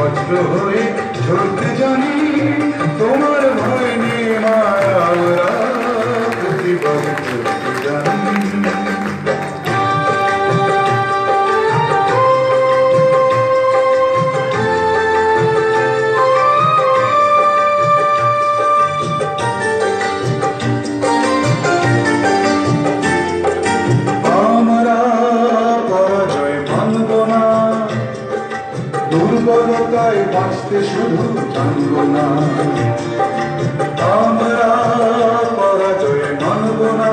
বজ্র হয়ে ঝরতে জানি, তোমার ভয় নিয়ে মায়া আমরা প্রতিবাদ করতে জানি। দুর্বলতায় বাঁচতে শুধু জানব না, আমরা পরাজয় মানব না।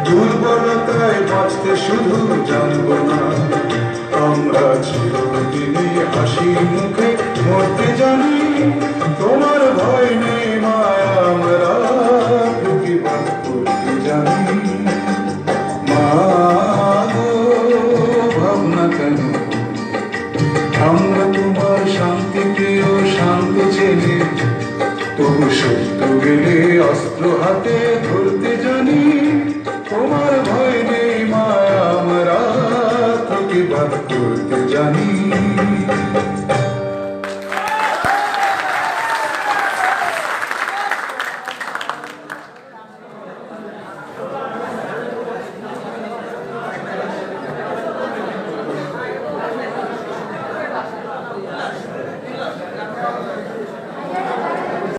দুর্বলতায় বাঁচতে শুধু জানব না, আমরা চিরদিনই হাসি মুখে মরতে জানি। তোমার ভয় নেই মায়া আমরা প্রতিবাদ করতে জানি। মা গো ভাবনা কেন, আমরা তোমার শান্তিকেও শান্ত চেনে, তবু সত্য গেলে অস্ত্র হাতে ধরতে জানি। তোমার ভয় নেই মায়া আমরা প্রতিবাদ করতে জানি।